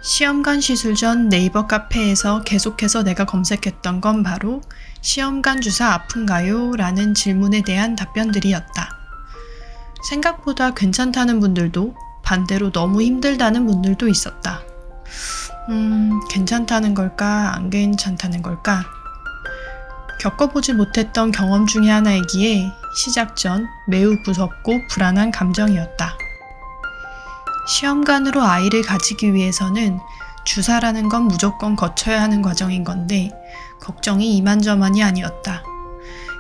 시험관 시술 전 네이버 카페에서 계속해서 내가 검색했던 건 바로 시험관 주사 아픈가요? 라는 질문에 대한 답변들이었다. 생각보다 괜찮다는 분들도 반대로 너무 힘들다는 분들도 있었다. 괜찮다는 걸까? 안 괜찮다는 걸까? 겪어보지 못했던 경험 중에 하나이기에 시작 전 매우 무섭고 불안한 감정이었다. 시험관으로 아이를 가지기 위해서는 주사라는 건 무조건 거쳐야 하는 과정인 건데 걱정이 이만저만이 아니었다.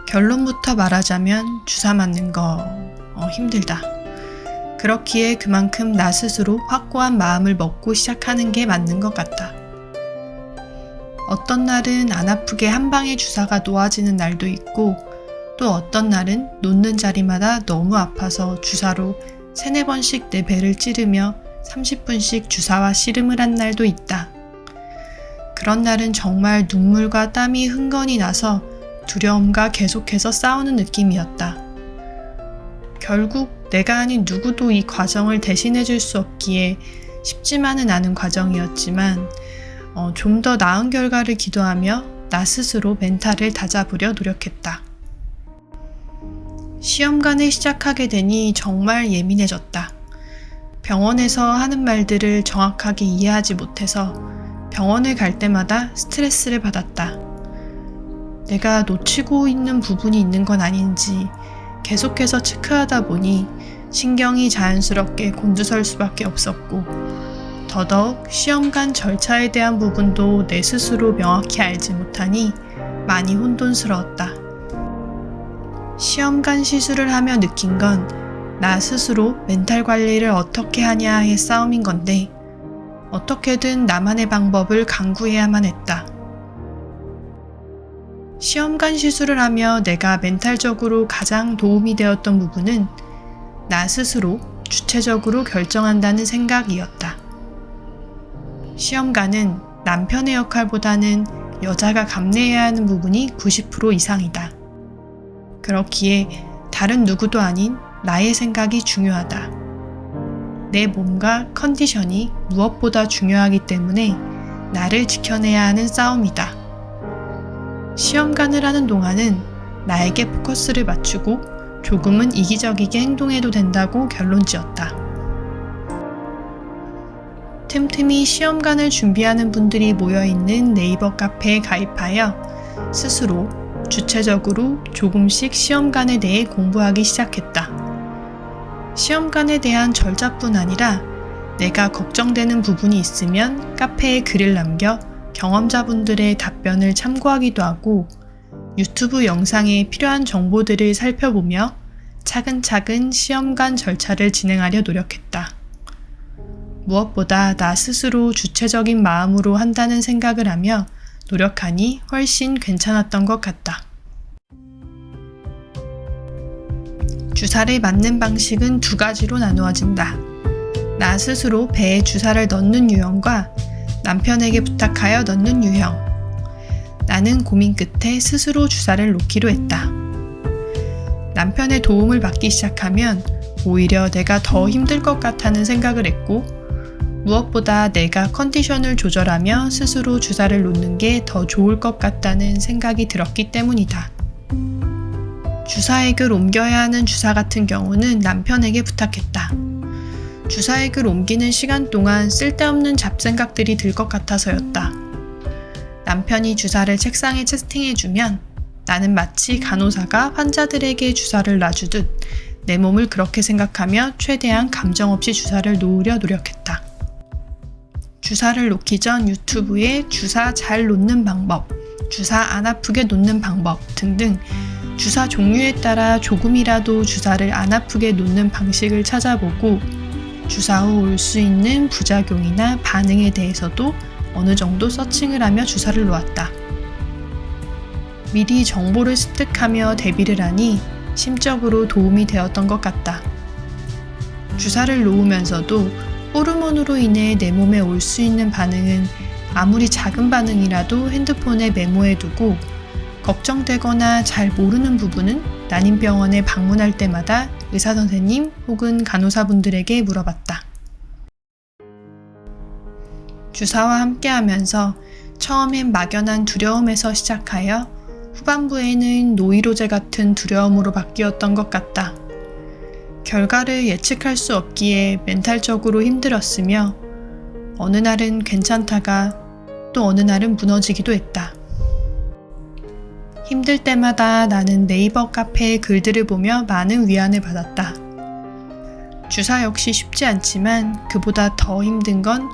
결론부터 말하자면 주사 맞는 거 힘들다. 그렇기에 그만큼 나 스스로 확고한 마음을 먹고 시작하는 게 맞는 것 같다. 어떤 날은 안 아프게 한 방에 주사가 놓아지는 날도 있고 또 어떤 날은 놓는 자리마다 너무 아파서 주사로 3-4번씩 내 배를 찌르며 30분씩 주사와 씨름을 한 날도 있다. 그런 날은 정말 눈물과 땀이 흥건히 나서 두려움과 계속해서 싸우는 느낌이었다. 결국 내가 아닌 누구도 이 과정을 대신해 줄 수 없기에 쉽지만은 않은 과정이었지만 좀 더 나은 결과를 기도하며 나 스스로 멘탈을 다잡으려 노력했다. 시험관을 시작하게 되니 정말 예민해졌다. 병원에서 하는 말들을 정확하게 이해하지 못해서 병원을 갈 때마다 스트레스를 받았다. 내가 놓치고 있는 부분이 있는 건 아닌지 계속해서 체크하다 보니 신경이 자연스럽게 곤두설 수밖에 없었고 더더욱 시험관 절차에 대한 부분도 내 스스로 명확히 알지 못하니 많이 혼돈스러웠다. 시험관 시술을 하며 느낀 건 나 스스로 멘탈 관리를 어떻게 하냐의 싸움인 건데 어떻게든 나만의 방법을 강구해야만 했다. 시험관 시술을 하며 내가 멘탈적으로 가장 도움이 되었던 부분은 나 스스로 주체적으로 결정한다는 생각이었다. 시험관은 남편의 역할보다는 여자가 감내해야 하는 부분이 90% 이상이다. 그렇기에 다른 누구도 아닌 나의 생각이 중요하다. 내 몸과 컨디션이 무엇보다 중요하기 때문에 나를 지켜내야 하는 싸움이다. 시험관을 하는 동안은 나에게 포커스를 맞추고 조금은 이기적이게 행동해도 된다고 결론지었다. 틈틈이 시험관을 준비하는 분들이 모여있는 네이버 카페에 가입하여 스스로 주체적으로 조금씩 시험관에 대해 공부하기 시작했다. 시험관에 대한 절차뿐 아니라 내가 걱정되는 부분이 있으면 카페에 글을 남겨 경험자분들의 답변을 참고하기도 하고 유튜브 영상에 필요한 정보들을 살펴보며 차근차근 시험관 절차를 진행하려 노력했다. 무엇보다 나 스스로 주체적인 마음으로 한다는 생각을 하며 노력하니 훨씬 괜찮았던 것 같다. 주사를 맞는 방식은 2가지로 나누어진다. 나 스스로 배에 주사를 넣는 유형과 남편에게 부탁하여 넣는 유형. 나는 고민 끝에 스스로 주사를 놓기로 했다. 남편의 도움을 받기 시작하면 오히려 내가 더 힘들 것 같다는 생각을 했고 무엇보다 내가 컨디션을 조절하며 스스로 주사를 놓는 게 더 좋을 것 같다는 생각이 들었기 때문이다. 주사액을 옮겨야 하는 주사 같은 경우는 남편에게 부탁했다. 주사액을 옮기는 시간 동안 쓸데없는 잡생각들이 들 것 같아서였다. 남편이 주사를 책상에 세팅해주면 나는 마치 간호사가 환자들에게 주사를 놔주듯 내 몸을 그렇게 생각하며 최대한 감정 없이 주사를 놓으려 노력했다. 주사를 놓기 전 유튜브에 주사 잘 놓는 방법, 주사 안 아프게 놓는 방법 등등 주사 종류에 따라 조금이라도 주사를 안 아프게 놓는 방식을 찾아보고 주사 후 올 수 있는 부작용이나 반응에 대해서도 어느 정도 서칭을 하며 주사를 놓았다. 미리 정보를 습득하며 대비를 하니 심적으로 도움이 되었던 것 같다. 주사를 놓으면서도 호르몬으로 인해 내 몸에 올 수 있는 반응은 아무리 작은 반응이라도 핸드폰에 메모해두고 걱정되거나 잘 모르는 부분은 난임병원에 방문할 때마다 의사선생님 혹은 간호사분들에게 물어봤다. 주사와 함께하면서 처음엔 막연한 두려움에서 시작하여 후반부에는 노이로제 같은 두려움으로 바뀌었던 것 같다. 결과를 예측할 수 없기에 멘탈적으로 힘들었으며 어느 날은 괜찮다가 또 어느 날은 무너지기도 했다. 힘들 때마다 나는 네이버 카페의 글들을 보며 많은 위안을 받았다. 주사 역시 쉽지 않지만 그보다 더 힘든 건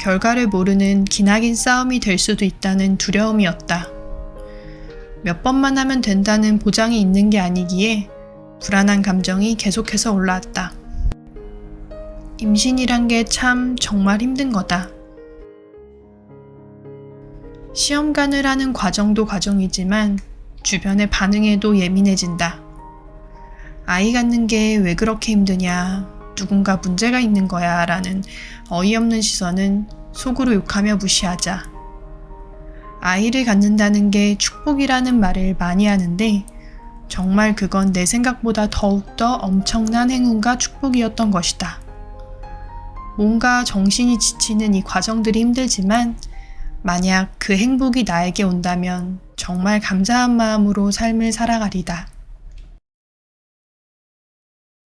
결과를 모르는 기나긴 싸움이 될 수도 있다는 두려움이었다. 몇 번만 하면 된다는 보장이 있는 게 아니기에 불안한 감정이 계속해서 올라왔다. 임신이란 게 참 정말 힘든 거다. 시험관을 하는 과정도 과정이지만 주변의 반응에도 예민해진다. 아이 갖는 게 왜 그렇게 힘드냐, 누군가 문제가 있는 거야 라는 어이없는 시선은 속으로 욕하며 무시하자. 아이를 갖는다는 게 축복이라는 말을 많이 하는데 정말 그건 내 생각보다 더욱더 엄청난 행운과 축복이었던 것이다. 뭔가 정신이 지치는 이 과정들이 힘들지만 만약 그 행복이 나에게 온다면 정말 감사한 마음으로 삶을 살아가리다.